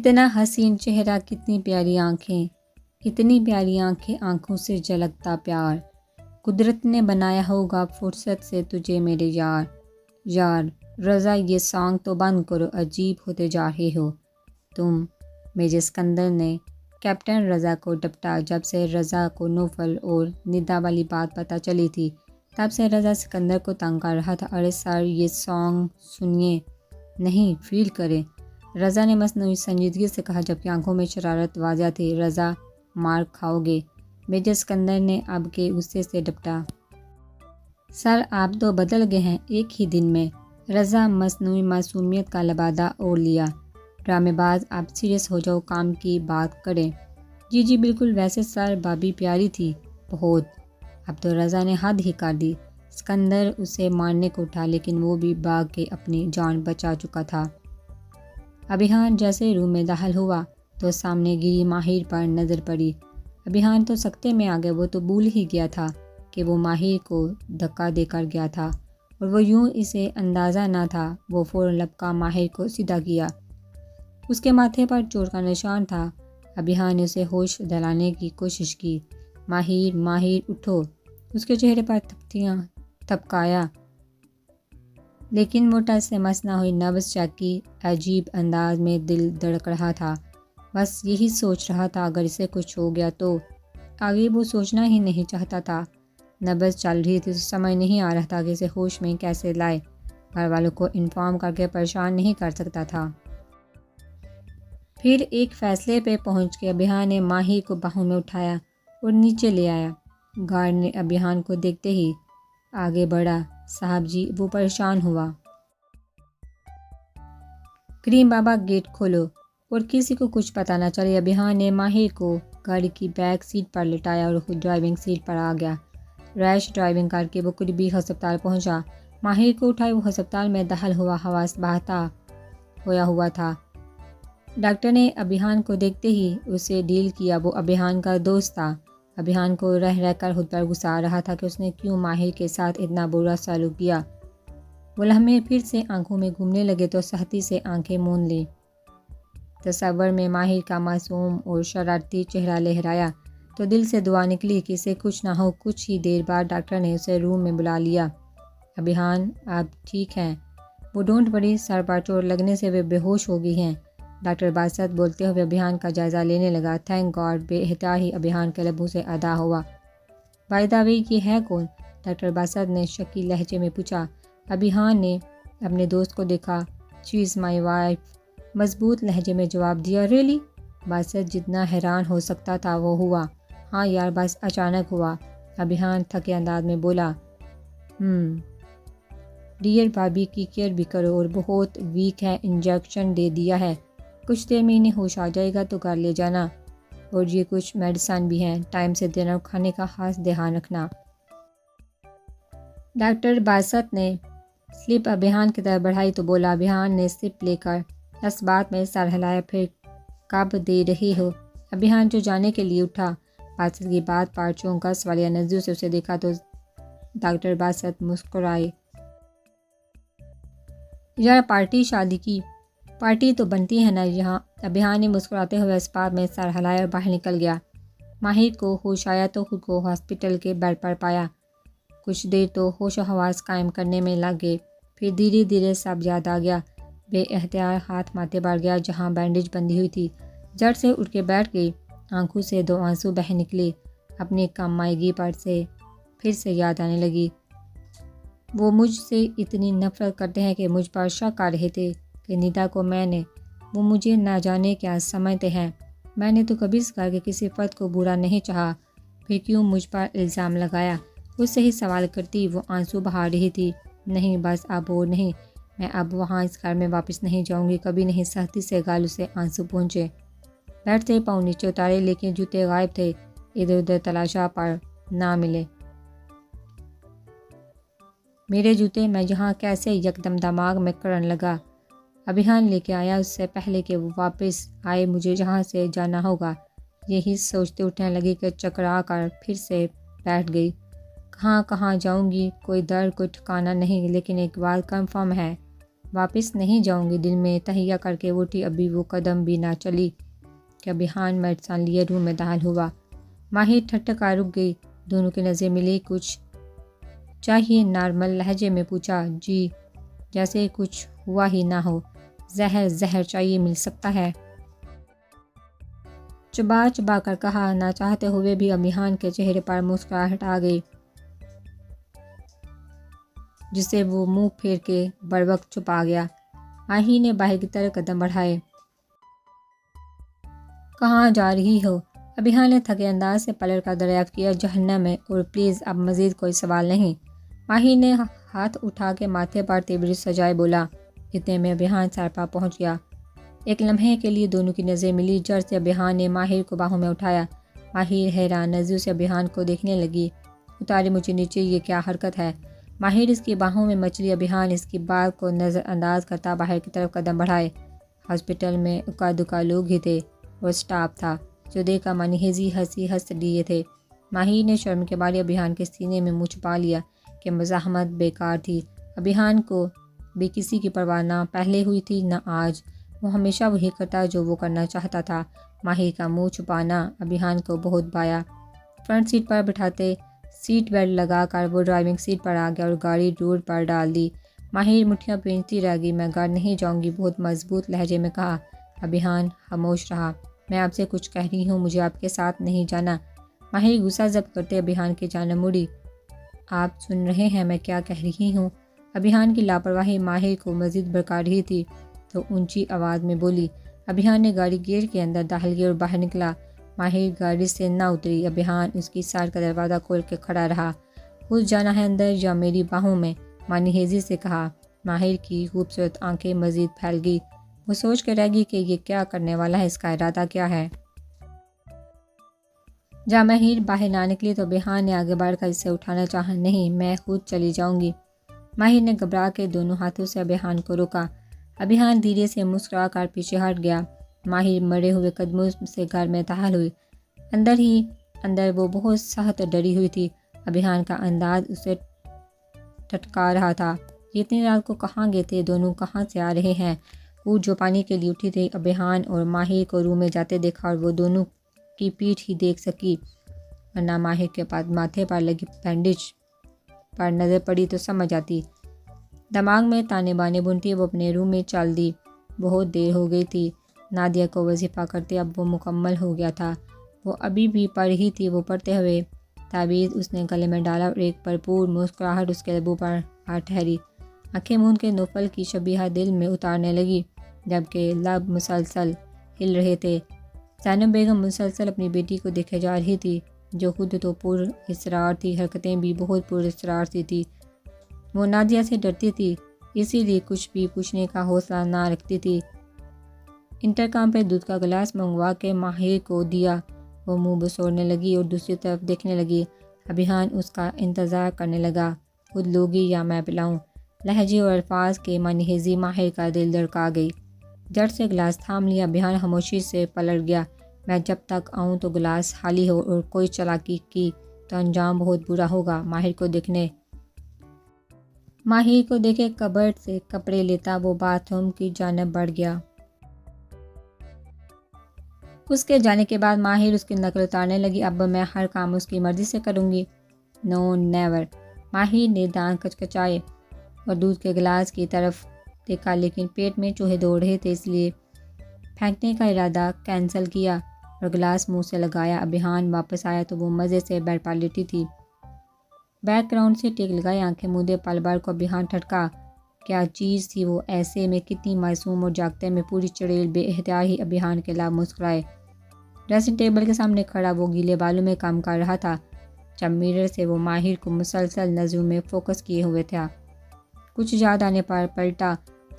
कितना हसीन चेहरा, कितनी प्यारी आंखें, कितनी प्यारी आंखें, आंखों से झलकता प्यार। कुदरत ने बनाया होगा फुर्सत से तुझे मेरे यार। यार रज़ा ये सॉन्ग तो बंद करो, अजीब होते जा रहे हो तुम। मेजर सिकंदर ने कैप्टन रज़ा को डपटा। जब से रज़ा को नौफल और निदा वाली बात पता चली थी तब से रज़ा सिकंदर को तंग कर रहा था। अरे सर ये सॉन्ग सुनिए, नहीं फील करें। रज़ा ने मसनूई संजीदगी से कहा, जबकि आंखों में शरारत वाज़िह थी। रज़ा मार खाओगे। मेजर सिकंदर ने अब के गुस्से से डपटा। सर आप तो बदल गए हैं एक ही दिन में। रज़ा मसनूई मासूमियत का लबादा ओढ़ लिया। ड्रामेबाज आप सीरियस हो जाओ, काम की बात करें। जी जी बिल्कुल, वैसे सर भाभी प्यारी थी बहुत। अब तो रज़ा ने हद ही कर दी। सिकंदर उसे मारने को उठा लेकिन वो भी भाग के अपनी जान बचा चुका था। अभिहान जैसे रूम में दाखिल हुआ तो सामने गिरी माहिर पर नज़र पड़ी। अभिहान तो सख्ते में आ गया। वो तो भूल ही गया था कि वो माहिर को धक्का देकर गया था और वो यूं इसे अंदाज़ा ना था। वो फ़ौरन लपका माहिर को सीधा किया। उसके माथे पर चोट का निशान था। अभिहान ने उसे होश दिलाने की कोशिश की। माहिर माहिर उठो। उसके चेहरे पर थपकाया लेकिन वो टस से मस ना हुई। नब्ज़ चेक की। अजीब अंदाज में दिल धड़क रहा था। बस यही सोच रहा था अगर इसे कुछ हो गया तो। आगे वो सोचना ही नहीं चाहता था। नब्ज़ चल रही थी तो समझ नहीं आ रहा था कि इसे होश में कैसे लाए। घर वालों को इन्फॉर्म करके परेशान नहीं कर सकता था। फिर एक फ़ैसले पे पहुंच के अभिहान ने माही को बाहों में उठाया और नीचे ले आया। गार्ड ने अभिहान को देखते ही आगे बढ़ा। साहब जी, वो परेशान हुआ। करीम बाबा गेट खोलो और किसी को कुछ पता न चले। अभिहान ने माहिर को गाड़ी की बैक सीट पर लिटाया और खुद ड्राइविंग सीट पर आ गया। रैश ड्राइविंग करके वो कुर्बी हस्पताल पहुंचा। माहिर को उठाए वो हस्पताल में दाखिल हुआ। हवास बहता होया हुआ था। डॉक्टर ने अभिहान को देखते ही उसे डील किया। वो अभिहान का दोस्त था। अभिहान को रह रहकर खुद पर गुस्सा आ रहा था कि उसने क्यों माहिर के साथ इतना बुरा सलूक किया। वो लम्हे फिर से आंखों में घूमने लगे तो सख्ती से आंखें मूंद ली। तस्वर में माहिर का मासूम और शरारती चेहरा लहराया तो दिल से दुआ निकली कि इसे कुछ ना हो। कुछ ही देर बाद डॉक्टर ने उसे रूम में बुला लिया। अभिहान आप ठीक हैं? वो डोंट वरी, सर पर चोट लगने से वे बेहोश हो गई हैं। डॉक्टर बासत बोलते हुए अभिहान का जायज़ा लेने लगा। थैंक गॉड, बेहता ही अभिहान के लबों से अदा हुआ। बाय द वे ये है कौन? डॉक्टर बासत ने शकी लहजे में पूछा। अभिहान ने अपने दोस्त को देखा। शी इज़ माई वाइफ, मजबूत लहजे में जवाब दिया। रियली? बासत जितना हैरान हो सकता था वो हुआ। हाँ यार, बस अचानक हुआ। अभिहान थके अंदाज में बोला। डियर भाभी की केयर भी करो और बहुत वीक है, इंजेक्शन दे दिया है। कुछ देर में इन्हें होश आ जाएगा तो घर ले जाना। और ये कुछ मेडिसिन भी हैं, टाइम से देना और खाने का खास ध्यान रखना। डॉक्टर बासत ने स्लिप अभिहान की तरफ बढ़ाई तो बोला। अभिहान ने स्लिप लेकर इस बात में सर हिलाया। फिर कब दे रही हो? अभिहान जो जाने के लिए उठा। बासत की बात पर चौंका सवालिया नज़रों से उसे देखा तो डॉक्टर बासत मुस्कुराए। यार पार्टी, शादी की पार्टी तो बनती है ना यहाँ। अभिहान ने मुस्कुराते हुए इस बात में सर हिलाया और बाहर निकल गया। माहिर को होश आया तो खुद को हॉस्पिटल के बेड पर पाया। कुछ देर तो होश व हवास कायम करने में लग गए। फिर धीरे धीरे सब याद आ गया। बेएहतियात हाथ माथे पर गया जहाँ बैंडेज बंधी हुई थी। जड़ से उठ के बैठ गई। आंखों से दो आंसू बह निकले। अपनी कमाईगी पर से फिर से याद आने लगी। वो मुझसे इतनी नफरत करते हैं कि मुझ पर शक कर रहे थे कि निदा को वो मुझे ना जाने क्या समझते हैं। मैंने तो कभी इस घर के किसी फ़र्द को बुरा नहीं चाहा, फिर क्यों मुझ पर इल्ज़ाम लगाया? उससे ही सवाल करती वो आंसू बहा रही थी। नहीं बस अब और नहीं, मैं अब वहाँ इस घर में वापस नहीं जाऊँगी, कभी नहीं। सख्ती से गालों से आंसू पहुँचे। बेड से पाँव नीचे उतारे लेकिन जूते गायब थे। इधर उधर तलाशा पर ना मिले। मेरे जूते, मैं यहाँ कैसे? यकदम दिमाग में करन लगा। अभिहान लेके आया उससे पहले कि वो वापस आए। मुझे जहाँ से जाना होगा। यही सोचते उठने लगी कि चकरा कर फिर से बैठ गई। कहाँ कहाँ जाऊँगी, कोई दर कोई ठिकाना नहीं। लेकिन एक बात कंफर्म है, वापस नहीं जाऊंगी, दिल में तहिया करके उठी। अभी वो कदम भी ना चली कि अभिहान मेडिसन लिए रूम में दाखिल हुआ। माहिर ठटका रुक गई। दोनों की नज़रें मिली। कुछ चाहिए? नॉर्मल लहजे में पूछा। जी, जैसे कुछ हुआ ही ना हो। जहर चाहिए, मिल सकता है? चबा चबा कर कहा। ना चाहते हुए भी अभिहान के चेहरे पर मुस्कुराहट आ गई, जिसे वो मुंह फेर के बड़वक्त छुपा गया। माही ने बाहर की तरफ कदम बढ़ाए। कहाँ जा रही हो? अभिहान ने थके अंदाज से पलट कर दरियाफ्त किया। जहन्नम में, और प्लीज़ अब मज़ीद कोई सवाल नहीं। माही ने हाथ उठा के माथे पर तिबरी सजाए बोला। इतने में अभिहान सारपा पहुंच गया। एक लम्हे के लिए दोनों की नज़रें मिली। जड़ से अभिहान ने माहिर को बाहों में उठाया। माहिर हैरान नज़रों से अभिहान को देखने लगी। उतारे मुझे नीचे, ये क्या हरकत है? माहिर इसकी बाहों में मचली। अभिहान इसकी बात को नज़रअंदाज करता बाहर की तरफ कदम बढ़ाए। हॉस्पिटल में उका दुका लोग ही थे और स्टाफ था जो देखा मनीहेजी हंस दिए थे। माहिर ने शर्म के मारे अभिहान के सीने में मुँह छुपा लिया कि मज़ाहमत बेकार थी। अभिहान को भी किसी की परवाह ना पहले हुई थी न आज। वो हमेशा वही करता जो वो करना चाहता था। माहिर का मुंह छुपाना अभिहान को बहुत भाया। फ्रंट सीट पर बिठाते सीट बेल्ट लगाकर वो ड्राइविंग सीट पर आ गया और गाड़ी रोड पर डाल दी। माहिर मुठ्ठियाँ पीटती रह गई। मैं घर नहीं जाऊंगी, बहुत मजबूत लहजे में कहा। अभिहान खामोश रहा। मैं आपसे कुछ कह रही हूँ, मुझे आपके साथ नहीं जाना। माहिर गुस्सा जब्त करते अभिहान की जान मुड़ी। आप सुन रहे हैं मैं क्या कह रही हूँ? अभिहान की लापरवाही माहिर को मजीद भड़का रही थी तो ऊंची आवाज़ में बोली। अभिहान ने गाड़ी गेट के अंदर दाखिल की और बाहर निकला। माहिर गाड़ी से ना उतरी। अभिहान उसकी साइड का दरवाज़ा खोल के खड़ा रहा। घुस जाना है अंदर या मेरी बाहों में? मानीहेजी से कहा। माहिर की खूबसूरत आंखें मजीद फैल गई। वो सोच कर रह गई कि ये क्या करने वाला है, इसका इरादा क्या है। जब माहिर बाहर ना निकली तो अभिहान ने आगे बढ़कर इसे उठाना चाहा। नहीं, मैं खुद चली जाऊंगी। माहिर ने घबरा के दोनों हाथों से अभिहान को रोका। अभिहान धीरे से मुस्कुरा कर पीछे हट गया। माहिर मरे हुए कदमों से घर में दाखिल हुई। अंदर वो बहुत सख्त डरी हुई थी। अभिहान का अंदाज उसे टटका रहा था। इतनी रात को कहाँ गए थे दोनों, कहाँ से आ रहे हैं? कूद जो पानी के लिए उठी थी। अभिहान और माहिर को रूम में जाते देखा और वो दोनों की पीठ ही देख सकी, वरना माहिर के पास माथे पर लगी बैंडेज पर नज़र पड़ी तो समझ आती। दिमाग में ताने बाने बुनती वो अपने रूम में चल दी। बहुत देर हो गई थी। नादिया को वजीफ़ा करते अब वो मुकम्मल हो गया था। वो अभी भी पढ़ रही थी। वो पढ़ते हुए ताबीज़ उसने गले में डाला और एक भरपूर मुस्कुराहट उसके लबों पर आ ठहरी। आंखें मूंद के नौफल की शबीहा दिल में उतारने लगी, जबकि लब मुसलसल हिल रहे थे। ज़ैनब बेगम मुसलसल अपनी बेटी को देखे जा रही थी, जो खुद तो पुर इसरार थी, हरकतें भी बहुत पुर इसरार सी थी। वो नादिया से डरती थी, इसीलिए कुछ भी पूछने का हौसला ना रखती थी। इंटरकॉम पे दूध का गिलास मंगवा के माहिर को दिया। वो मुंह बसोरने लगी और दूसरी तरफ देखने लगी। अभिहान उसका इंतज़ार करने लगा। खुद लोगी या मैं पिलाऊं? लहजे और अल्फाज के मनहेजी माहिर का दिल धड़का गई। जट से गिलास थाम लिया। अभिहान खामोशी से पलट गया। मैं जब तक आऊँ तो गिलास खाली हो और कोई चालाकी की तो अंजाम बहुत बुरा होगा। माहिर को देखे कबर्ड से कपड़े लेता वो बाथरूम की जानब बढ़ गया। उसके जाने के बाद माहिर उसकी नकल उतारने लगी। अब मैं हर काम उसकी मर्जी से करूँगी। No never. माहिर ने दांत कचकचाए और दूध के गिलास की तरफ देखा, लेकिन पेट में चूहे दौड़ रहे थे, इसलिए फेंकने का इरादा कैंसिल किया और गिलास मुंह से लगाया। अभिहान वापस आया तो वो मज़े से बेड पर लेटी थी। बैकग्राउंड से टेक लगाए, आंखें मूंदे पल भर को अभिहान ठटका। क्या चीज़ थी वो? ऐसे में कितनी मासूम और जागते में पूरी चड़ेल बेहतियार ही अभिहान के लाभ मुस्कुराए। ड्रेसिंग टेबल के सामने खड़ा वो गीले बालों में काम कर रहा था, जब मिरर से वो माहिर को मुसलसल नज़रों में फोकस किए हुए था। कुछ याद आने पर पलटा।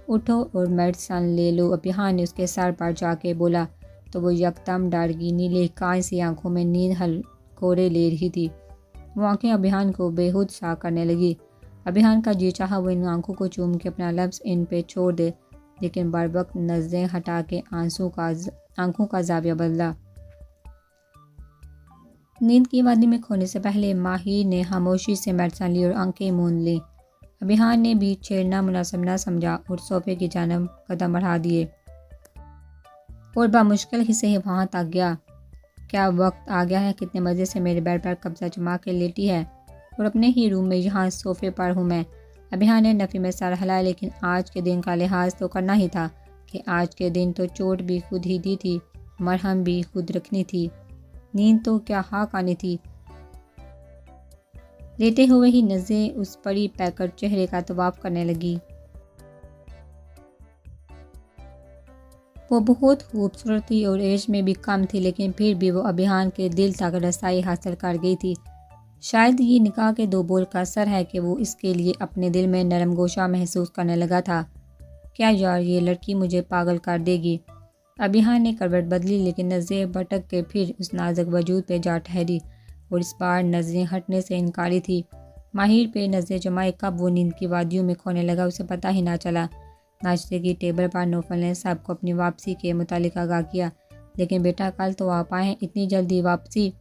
उठो और मेडिसन ले लो, अभिहान ने उसके सर पर जाके बोला तो वो यकदम डर गई। नीले कांच सी आंखों में नींद हलकोरे ले रही थी। वो आंखें अभिहान को बेहूद सा करने लगी। अभिहान का जी चाहा वो इन आंखों को चूम के अपना लफ्ज़ इन पे छोड़ दे, लेकिन बरवक्त नज़रें हटा के आंखों का जाविया बदला। नींद की वादी में खोने से पहले माहिर ने खामोशी से मेडिसन ली और आंखें मूंद ली। अभिहान ने भी छेड़ना मुनासिब न समझा और सोफे की जानब कदम बढ़ा दिए और बामुश्किल ही से ही वहाँ तक गया। क्या वक्त आ गया है? कितने मज़े से मेरे बेड पर कब्जा जमा के लेटी है और अपने ही रूम में यहाँ सोफे पर हूँ मैं। अभिहान ने नफ़ी में सर हिलाया, लेकिन आज के दिन का लिहाज तो करना ही था कि आज के दिन तो चोट भी खुद ही दी थी, मरहम भी खुद रखनी थी, नींद तो क्या हाँक आनी थी। लेटे हुए ही नज़रें उस परी पैकर चेहरे का तवाफ करने लगी। वो बहुत खूबसूरत थी और एज में भी कम थी, लेकिन फिर भी वो अभिहान के दिल तक रसाई हासिल कर गई थी। शायद ये निकाह के दो बोल का असर है कि वो इसके लिए अपने दिल में नरम गोशा महसूस करने लगा था। क्या यार, ये लड़की मुझे पागल कर देगी। अभिहान ने करवट बदली, लेकिन नज़रें भटक के फिर उस नाजुक वजूद पे जा ठहरी और इस बार नज़रें हटने से इनकारी थी। माहिर पे नज़रें जमाए कब वो नींद की वादियों में खोने लगा उसे पता ही ना चला। नाश्ते की टेबल पर नौफल ने सबको अपनी वापसी के मुतालिक आगाह किया। लेकिन बेटा, कल तो आप आए हैं, इतनी जल्दी वापसी?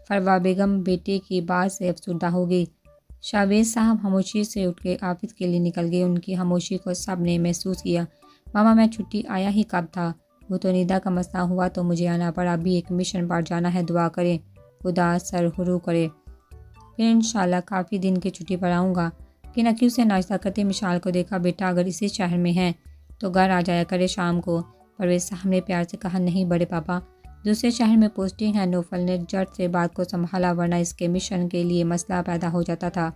फरवा बेगम बेटे की बात से अफसरदा हो गई। शाहवेज साहब खामोशी से उठ के ऑफिस के लिए निकल गए। उनकी खामोशी को सब ने महसूस किया। मामा, मैं छुट्टी आया ही कब था? वो तो निदा का मसला हुआ तो मुझे आना पड़ा। अभी एक मिशन पर जाना है, दुआ करें खुदा सरहुरू करे, फिर इंशाल्लाह काफ़ी दिन की छुट्टी पर आऊँगा। कि नकी से नाश्ता करते मिशाल को देखा। बेटा, अगर इसी शहर में है तो घर आ जाया करे शाम को। परवेज साहब ने प्यार से कहा। नहीं बड़े पापा, दूसरे शहर में पोस्टिंग है। नौफल ने झट से बात को संभाला, वरना इसके मिशन के लिए मसला पैदा हो जाता था।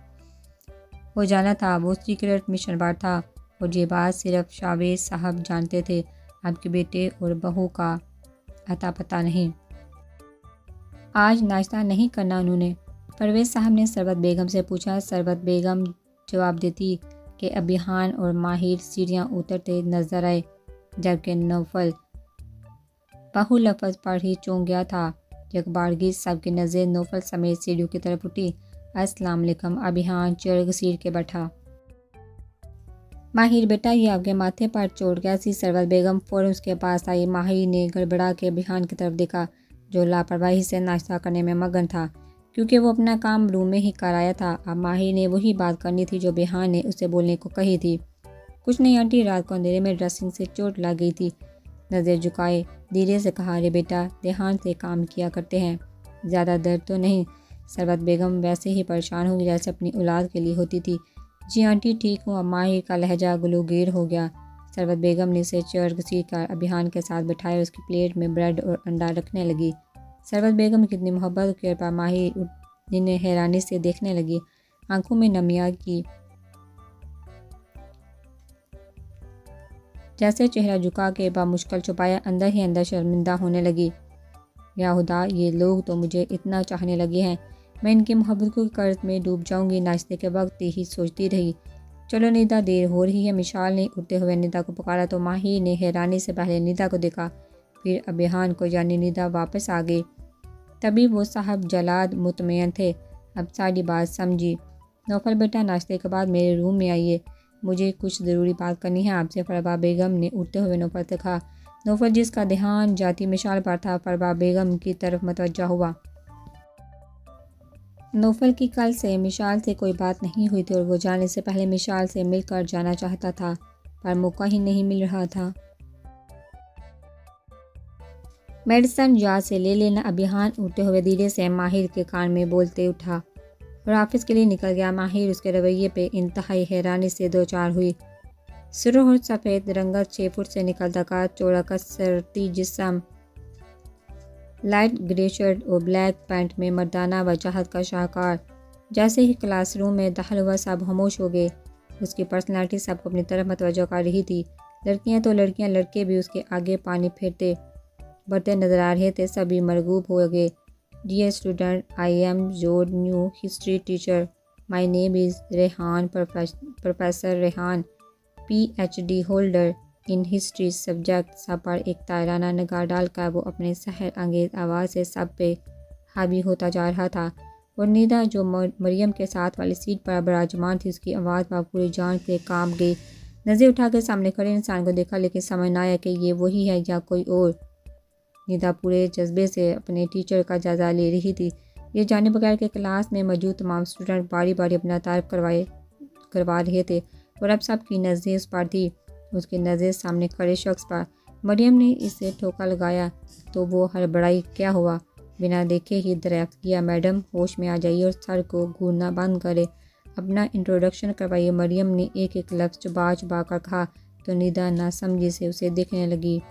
वो जाना था, वो सीक्रेट मिशन पर था और ये बात सिर्फ शाहवेज साहब जानते थे। आपके बेटे और बहू का अता पता नहीं। आज नाश्ता नहीं करना उन्होंने? परवेज साहब ने सरबत बेगम से पूछा। सरबत बेगम जवाब देती कि अभिहान और माहिर सीढ़ियाँ उतरते नजर आए, जबकि नौफल बहु लफ्ज़ पर ही चौंक गया था। यकबारगी सबकी नज़र नौफल समेत सीढ़ियों की तरफ उठी। अस्सलाम वालेकुम। अभिहान चेयर घसीट के बैठा। माहिर, बेटा ये आपके माथे पर चोट कैसी? सरबत बेगम फ़ौरन उसके पास आई। माहिर ने गड़बड़ा के अभिहान की तरफ देखा, जो लापरवाही से नाश्ता करने में मगन था, क्योंकि वो अपना काम रूम में ही कराया था। अब माहिर ने वही बात करनी थी जो अभिहान ने उसे बोलने को कही थी। कुछ नहीं आंटी, रात को अंधेरे में ड्रेसिंग से चोट लग गई थी। नज़र झुकाए धीरे से कहा, अरे बेटा, ध्यान से काम किया करते हैं, ज़्यादा दर्द तो नहीं? सरबत बेगम वैसे ही परेशान हो गई जैसे अपनी औलाद के लिए होती थी। जी आंटी ठीक हूँ। अब माहिर का लहजा गुलूगीर हो गया। सरबत बेगम ने इसे चेयर घसीट कर अभिहान के साथ बिठाया, उसकी प्लेट में ब्रेड और अंडा रखने लगी। सरबत बेगम कितनी मोहब्बत के पर माहिर जिन्हें हैरानी से देखने लगी, आंखों में नमिया की, जैसे चेहरा झुका के बामुश्किल छुपाया, अंदर ही अंदर शर्मिंदा होने लगी। या खुदा, ये लोग तो मुझे इतना चाहने लगे हैं, मैं इनकी मोहब्बत को कर्ज में डूब जाऊंगी। नाश्ते के वक्त ही सोचती रही। चलो निदा, देर हो रही है। मिशाल ने उठते हुए निदा को पुकारा तो माहिर ने हैरानी से पहले निदा को देखा, फिर अभिहान को, यानी निदा वापस आ गई। तभी वो साहब जलाद मुतमईन थे। अब सारी बात समझी। नौफल बेटा, नाश्ते के बाद मेरे रूम में आइए, मुझे कुछ ज़रूरी बात करनी है आपसे। फरवा बेगम ने उठते हुए नौफल से कहा। नौफल, जिसका ध्यान जाती मिशाल पर था, फरवा बेगम की तरफ मतवज्जा हुआ। नौफल की कल से मिशाल से कोई बात नहीं हुई थी और वो जाने से पहले मिशाल से मिलकर जाना चाहता था, पर मौका ही नहीं मिल रहा था। मेडिसन याद से ले लेना। अभिहान उठते हुए धीरे से माहिर के कान में बोलते उठा और ऑफिस के लिए निकल गया। माहिर उसके रवैये पे इंतहाई हैरानी से दो चार हुई। सुरह और सफ़ेद रंगत 6 फुट से निकलता का चौड़ा कसरती जिस्म, लाइट ग्रे शर्ट और ब्लैक पैंट में मर्दाना वजाहत का शाहकार। जैसे ही क्लासरूम में दाखिल हुआ, सब खामोश हो गए। उसकी पर्सनालिटी सबको अपनी तरफ मतवज्जो कर रही थी। लड़कियां तो लड़कियां, लड़के भी उसके आगे पानी फेरते बढ़ते नजर आ रहे थे। सभी मरगूब हो गए। Dear student, I am your new history teacher, my name is Rehan, professor Rehan, PhD holder in history subject. सब पर एक ताराना निगाह डालकर वो अपने सहर अंगेज आवाज़ से सब पे हावी होता जा रहा था। और निदा, जो मरियम के साथ वाली सीट पर बराजमान थी, उसकी आवाज़ पर पूरी जान से कांप गई। नज़र उठाकर सामने खड़े इंसान को देखा, लेकिन समझ न आया कि ये वही है या कोई और। निदा पूरे जज्बे से अपने टीचर का जायज़ा ले रही थी, ये जाने बगैर कि क्लास में मौजूद तमाम स्टूडेंट बारी बारी अपना तारीफ करवा रहे थे और अब सबकी नज़रें उस पर थी, उसकी नज़रें सामने खड़े शख्स पर। मरियम ने इसे ठोका लगाया तो वो हड़बड़ाई, क्या हुआ? बिना देखे ही दरियाफ्त किया, मैडम होश में आ जाइए और सर को घूरना बंद करे, अपना इंट्रोडक्शन करवाइए। मरियम ने एक एक लफ्ज़ चुबा चुबा कर कहा तो निदा नासमझी से उसे देखने लगी।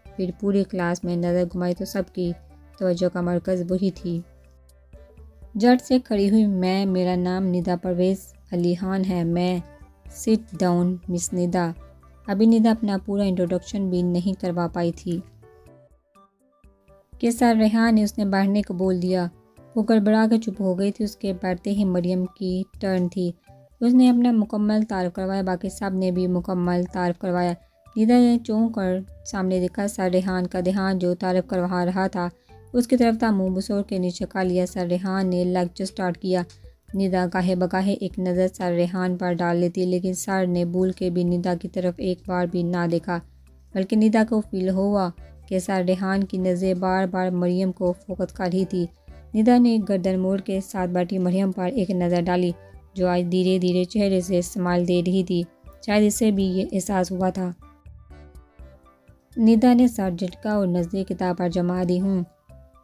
फिर पूरी क्लास में नज़र घुमाई तो सबकी तवज्जो का मरकज़ वही थी। झट से खड़ी हुई, मैं, मेरा नाम निदा परवेज़ अली खान है। मैं। Sit down miss Nida. अभी निदा अपना पूरा इंट्रोडक्शन भी नहीं करवा पाई थी कि सर रेहान ने उसने बैठने को बोल दिया। वो गड़बड़ा कर चुप हो गई थी। उसके बैठते ही मरियम की टर्न थी। उसने अपना मुकम्मल तारीफ़ करवाया, बाकी सब ने भी मुकम्मल तारीफ़ करवाया। निदा ने चौंक कर सामने देखा, सर रेहान का ध्यान जो तारीफ़ करवा रहा था उसकी तरफ था। मुँह बसोर के नीचे का लिया। सर रेहान ने लेक्चर स्टार्ट किया। निदा गाहे बगाहे एक नज़र सर रेहान पर डाल लेती, लेकिन सर ने भूल के भी निदा की तरफ एक बार भी ना देखा, बल्कि निदा को फील हुआ कि सर रेहान की नज़रें बार बार मरियम को फोकस कर रही थी। निदा ने गर्दन मोड़ के साथ बैठी मरियम पर एक नज़र डाली, जो आज धीरे धीरे चेहरे से स्माइल दे रही थी। शायद इसे भी ये एहसास हुआ था। निदा ने सर झटका और नज़रें किताब पर जमा दी। हूँ,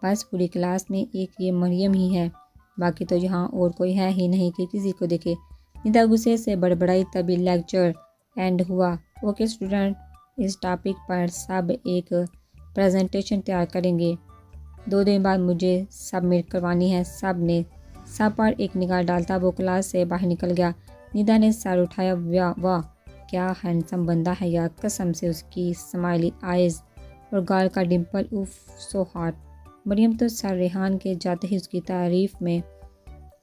बस पूरी क्लास में एक ये मरियम ही है, बाकी तो यहाँ और कोई है ही नहीं कि किसी को देखे। निदा गुस्से से बड़बड़ाई। तभी लेक्चर एंड हुआ। ओके स्टूडेंट, इस टॉपिक पर सब एक प्रेजेंटेशन तैयार करेंगे। 2 दिन बाद मुझे सबमिट करवानी है। सब पर एक निगाह डालता वो क्लास से बाहर निकल गया। निदा ने सर उठाया। वाह, क्या हैंडसम बंदा है यार, कसम से उसकी स्माइली आइज़ और गाल का डिम्पल, उफ सो हॉट। मरियम तो सर रेहान के जाते ही उसकी तारीफ़ में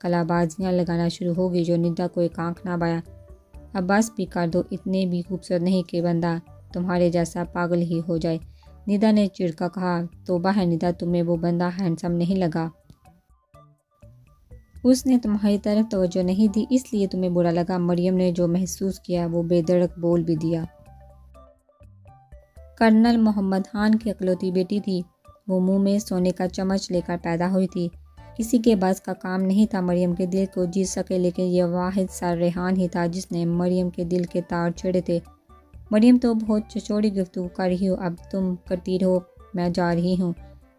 कलाबाजियाँ लगाना शुरू हो गई, जो निदा को एक आँख ना बाया। अब बस भी कर दो, इतने भी खूबसूरत नहीं कि बंदा तुम्हारे जैसा पागल ही हो जाए। निदा ने चिढ़कर कहा। तौबा है निदा, तुम्हें वो बंदा हैंडसम नहीं लगा? उसने तुम्हारी तरफ तवज्जो नहीं दी, इसलिए तुम्हें बुरा लगा। मरियम ने जो महसूस किया वो बेधड़क बोल भी दिया। कर्नल मोहम्मद खान की इकलौती बेटी थी। वो मुंह में सोने का चम्मच लेकर पैदा हुई थी। किसी के बस का काम नहीं था मरियम के दिल को जीत सके, लेकिन यह वाहिद सर रेहान ही था जिसने मरियम के दिल के तार छेड़े थे। मरियम तो बहुत चचोड़ी गुफ्तगू कर रही हो, अब तुम करती रहो, मैं जा रही हूँ।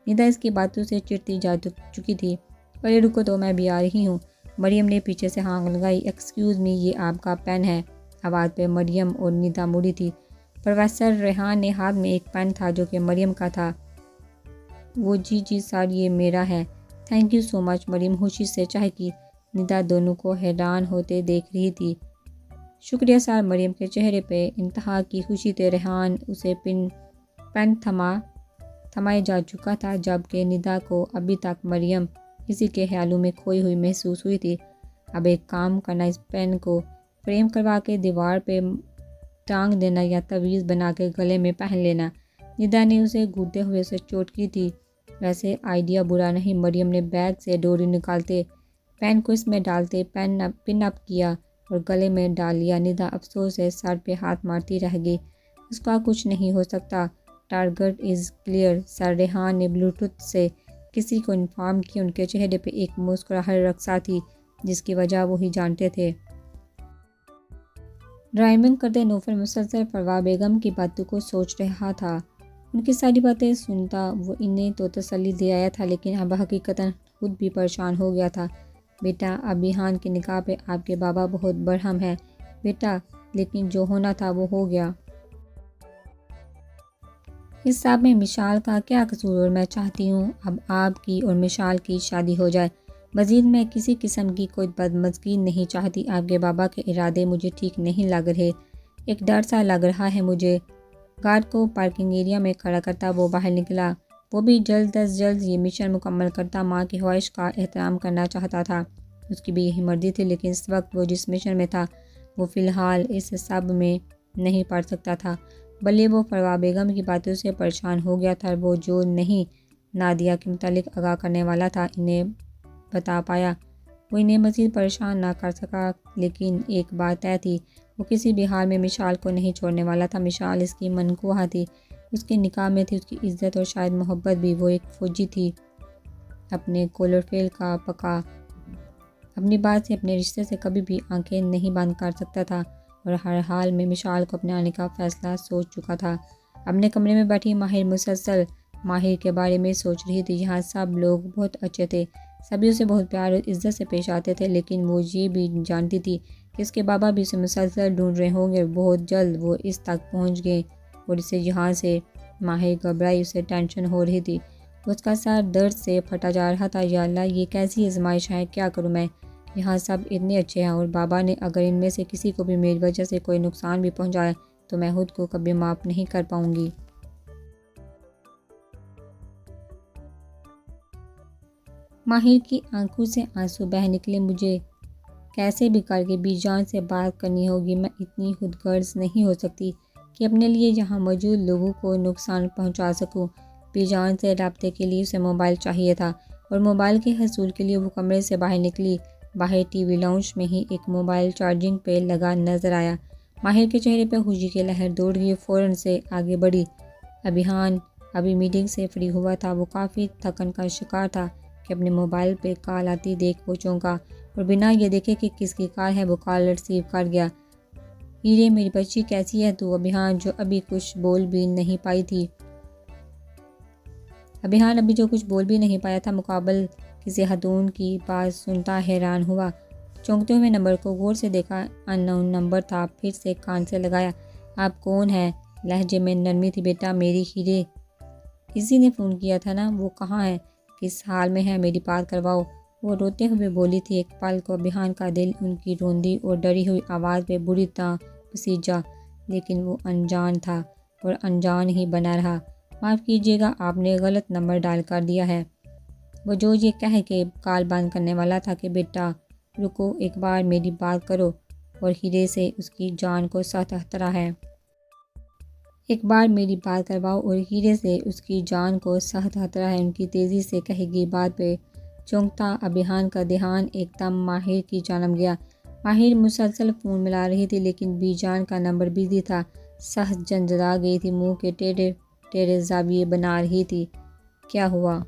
निदा इसकी बातों से चिढ़ती जा चुकी थी। अरे रुको तो, मैं भी आ रही हूँ। मरियम ने पीछे से हाँक लगाई। एक्सक्यूज़ मी, ये आपका पेन है। आवाज़ पे मरियम और निदा मुड़ी थी। प्रोफेसर रेहान ने हाथ में एक पेन था जो कि मरियम का था। वो जी सर, ये मेरा है। Thank you so much. Mariyam खुशी से चहकी। निदा दोनों को हैरान होते देख रही थी। शुक्रिया सर। मरियम के चेहरे पे इंतहा की खुशी थे। रेहान उसे पेन थमाए जा चुका था, जबकि निदा को अभी तक मरियम किसी के ख्यालों में खोई हुई महसूस हुई थी। अब एक काम करना, इस पेन को फ्रेम करवा के दीवार पे टांग देना या तवीज़ बना के गले में पहन लेना। निदा ने उसे घूरते हुए उसे चोट की थी। वैसे आइडिया बुरा नहीं। मरियम ने बैग से डोरी निकालते पेन को इसमें डालते पिन अप किया और गले में डाल लिया। निदा अफसोस से सर पे हाथ मारती रह गई। उसका कुछ नहीं हो सकता। Target is clear. Sir Rehan ने ब्लूटूथ से किसी को इन्फॉर्म किया। उनके चेहरे पे एक मुस्कुराहट रक्षा थी जिसकी वजह वो ही जानते थे। ड्राइविंग करते नौफल मुसलसल परवा बेगम की बातों को सोच रहा था। उनकी सारी बातें सुनता वो इन्हें तो तसल्ली दे आया था, लेकिन अब हकीकतन खुद भी परेशान हो गया था। बेटा, अभिहान के निकाह पे आपके बाबा बहुत बरहम है बेटा, लेकिन जो होना था वो हो गया। इस सब में मिशाल का क्या कसूर? और मैं चाहती हूँ अब आपकी और मिशाल की शादी हो जाए। मज़ीद मैं किसी किस्म की कोई बदमज़गी नहीं चाहती। आपके बाबा के इरादे मुझे ठीक नहीं लग रहे। एक डर सा लग रहा है मुझे। गार्ड को पार्किंग एरिया में खड़ा करता वो बाहर निकला। वो भी जल्द अज जल्द ये मिशन मुकम्मल करता। माँ की ख्वाहिश का एहतराम करना चाहता था। उसकी भी यही मर्जी थी, लेकिन इस वक्त वो जिस मिशन में था वो फ़िलहाल इस सब में नहीं पढ़ सकता था। बल्कि वो परवा बेगम की बातों से परेशान हो गया था। वो जो नहीं नादिया के मुतालिक आगाह करने वाला था इन्हें बता पाया। वो इन्हें मज़ीद परेशान ना कर सका, लेकिन एक बात तय थी, वो किसी भी हाल में मिशाल को नहीं छोड़ने वाला था। मिशाल इसकी मनकूहा थी, उसके निकाह में थी उसकी इज़्ज़त और शायद मोहब्बत भी। वो एक फ़ौजी थी, अपने कोलरफेल का पका अपनी बात से अपने रिश्ते से कभी भी आंखें नहीं बंद कर सकता था और हर हाल में मिशाल को अपने आने का फ़ैसला सोच चुका था। अपने कमरे में बैठी माहिर मुसलसल माहिर के बारे में सोच रही थी। यहाँ सब लोग बहुत अच्छे थे, सभी उसे बहुत प्यार और इज्जत से पेश आते थे, लेकिन वो ये भी जानती थी कि उसके बाबा भी उसे मुसलसल ढूंढ रहे होंगे। बहुत जल्द वो इस तक पहुँच गए और इसे यहाँ से माहिर घबराई, उसे टेंशन हो रही थी। उसका सर दर्द से फटा जा रहा था। या अल्लाह, ये कैसी आजमाइश है, क्या करूँ मैं? यहाँ सब इतने अच्छे हैं और बाबा ने अगर इनमें से किसी को भी मेरी वजह से कोई नुकसान भी पहुँचाया तो मैं खुद को कभी माफ़ नहीं कर पाऊँगी। माहिर की आंखों से आंसू बह निकले। मुझे कैसे भी करके बीजान से बात करनी होगी। मैं इतनी खुदगर्ज नहीं हो सकती कि अपने लिए यहाँ मौजूद लोगों को नुकसान पहुँचा सकूँ। बीजान से रब्ते के लिए उसे मोबाइल चाहिए था और मोबाइल के हसूल के लिए वो कमरे से बाहर निकली। बाहर टीवी लाउंज में ही एक मोबाइल चार्जिंग पे लगा नजर आया। माहिर के चेहरे पे खुशी की लहर दौड़ गई, फ़ौरन से आगे बढ़ी। अभिहान अभी मीटिंग से फ्री हुआ था। वो काफ़ी थकन का शिकार था कि अपने मोबाइल पे कॉल आती देख वो चौंका और बिना ये देखे कि किसकी कॉल है वो कॉल रिसीव कर गया। हीरे, मेरी बच्ची कैसी है तू? अभिहान जो अभी कुछ बोल भी नहीं पाई थी अभिहान अभी जो कुछ बोल भी नहीं पाया था, मुकाबल किसी खातून की बात सुनता हैरान हुआ। चौंकते हुए नंबर को गौर से देखा। अननोन नंबर था। फिर से कान से लगाया। आप कौन है? लहजे में नरमी थी। बेटा, मेरी हीरे, किसी ने फ़ोन किया था ना? वो कहाँ है? किस हाल में है? मेरी बात करवाओ। वो रोते हुए बोली थी। एक पल को अभिहान का दिल उनकी रोंदी और डरी हुई आवाज़ पे बुरी तरह पसीजा, लेकिन वो अनजान था और अनजान ही बना रहा। माफ़ कीजिएगा, आपने गलत नंबर डायल कर दिया है। वो जो ये कह के कॉल बंद करने वाला था कि बेटा रुको, एक बार मेरी बात करो, और हीरे से उसकी जान को सख्त खतरा है। एक बार मेरी बात करवाओ और हीरे से उसकी जान को सख्त खतरा है। उनकी तेज़ी से कही गई बात पे चौंकता अभिहान का ध्यान एकदम माहिर की जानब गया। माहिर मुसलसल फ़ोन मिला रही थी, लेकिन बीजान का नंबर बिजी था। सख्त झंझला गई थी, मुंह के टेढ़े टेढ़े जाविये बना रही थी। क्या हुआ?